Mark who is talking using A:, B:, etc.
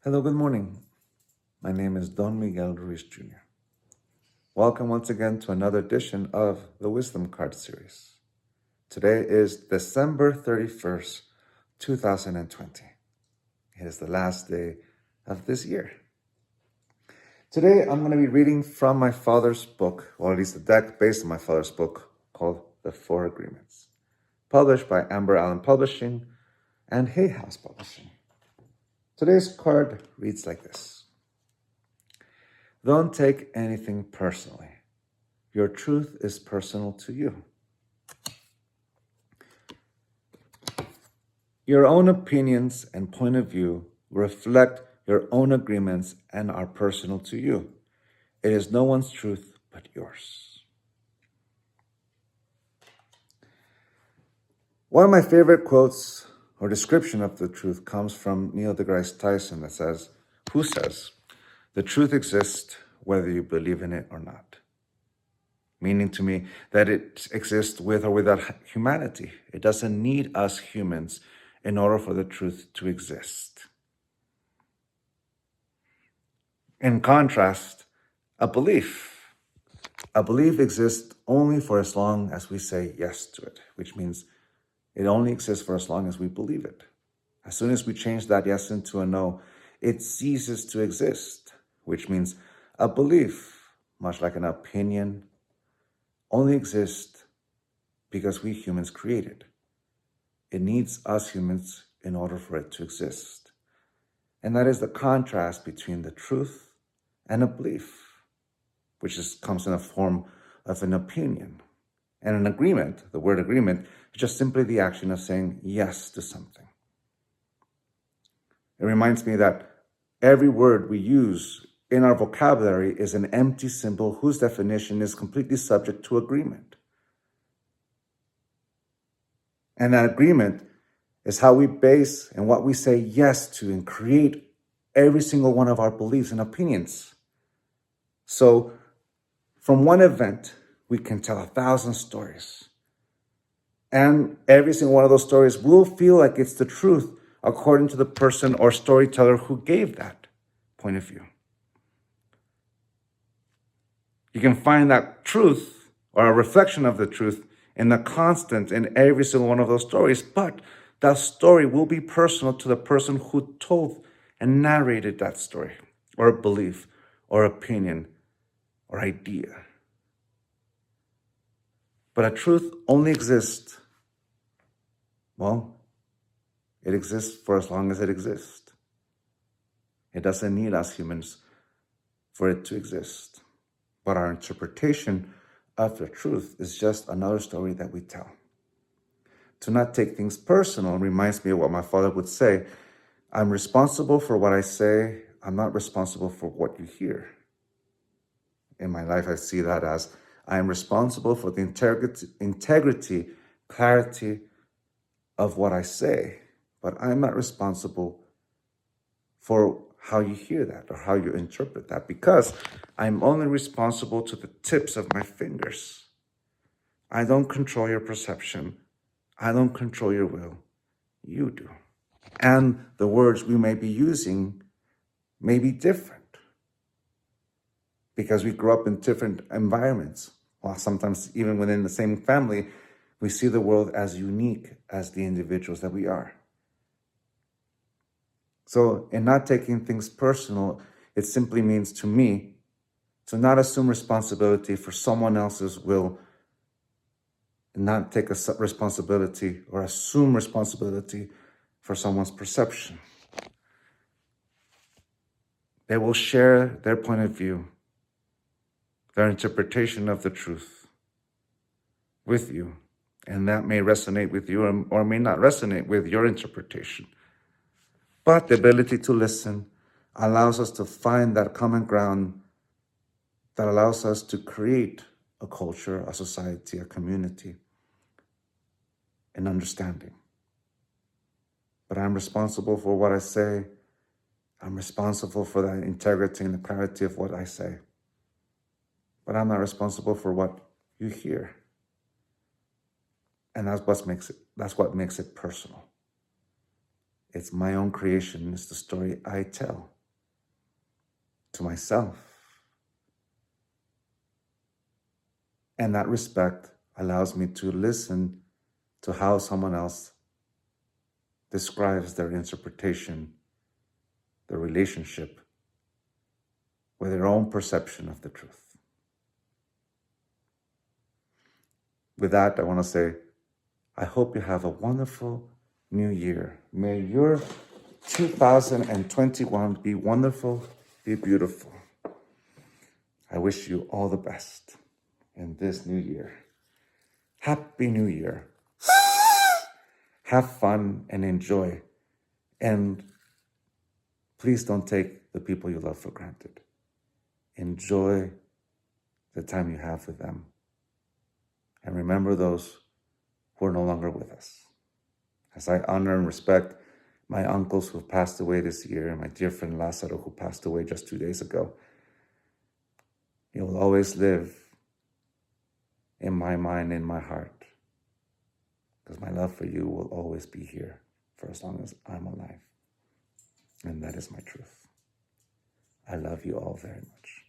A: Hello, good morning. My name is Don Miguel Ruiz Jr. Welcome once again to another edition of the Wisdom Card series. Today is December 31st, 2020. It is the last day of this year. Today, I'm going to be reading from my father's book, or at least the deck based on my father's book called The Four Agreements, published by Amber Allen Publishing and Hay House Publishing. Today's card reads like this. Don't take anything personally. Your truth is personal to you. Your own opinions and point of view reflect your own agreements and are personal to you. It is no one's truth but yours. One of my favorite quotes or description of the truth comes from Neil deGrasse Tyson who says, the truth exists whether you believe in it or not. Meaning to me that it exists with or without humanity. It doesn't need us humans in order for the truth to exist. In contrast, a belief exists only for as long as we say yes to it, which means it only exists for as long as we believe it. As soon as we change that yes into a no, it ceases to exist, which means a belief, much like an opinion, only exists because we humans create it. It needs us humans in order for it to exist. And that is the contrast between the truth and a belief, which comes in a form of an opinion. And an agreement, the word agreement, is just simply the action of saying yes to something. It reminds me that every word we use in our vocabulary is an empty symbol whose definition is completely subject to agreement. And that agreement is how we base and what we say yes to and create every single one of our beliefs and opinions. So from one event, we can tell 1,000 stories. And every single one of those stories will feel like it's the truth according to the person or storyteller who gave that point of view. You can find that truth or a reflection of the truth in the constant in every single one of those stories, but that story will be personal to the person who told and narrated that story or belief or opinion or idea. But a truth only exists, it exists for as long as it exists. It doesn't need us humans for it to exist. But our interpretation of the truth is just another story that we tell. To not take things personal reminds me of what my father would say. I'm responsible for what I say. I'm not responsible for what you hear. In my life, I see that as I am responsible for the integrity, clarity of what I say, but I'm not responsible for how you hear that or how you interpret that, because I'm only responsible to the tips of my fingers. I don't control your perception. I don't control your will. You do. And the words we may be using may be different because we grew up in different environments. While sometimes even within the same family, we see the world as unique as the individuals that we are. So in not taking things personal, it simply means to me to not assume responsibility for someone else's will and not take responsibility or assume responsibility for someone's perception. They will share their point of view, their interpretation of the truth with you, and that may resonate with you or may not resonate with your interpretation. But the ability to listen allows us to find that common ground that allows us to create a culture, a society, a community, an understanding. But I'm responsible for what I say. I'm responsible for the integrity and the clarity of what I say. But I'm not responsible for what you hear. And that's what makes it personal. It's my own creation. It's the story I tell. to myself. And that respect allows me to listen to how someone else describes their interpretation, their relationship with their own perception of the truth. With that, I want to say, I hope you have a wonderful new year. May your 2021 be wonderful, be beautiful. I wish you all the best in this new year. Happy New Year. Have fun and enjoy. And please don't take the people you love for granted. Enjoy the time you have with them. And remember those who are no longer with us. As I honor and respect my uncles who passed away this year, and my dear friend Lázaro who passed away just 2 days ago, you will always live in my mind, in my heart, because my love for you will always be here for as long as I'm alive. And that is my truth. I love you all very much.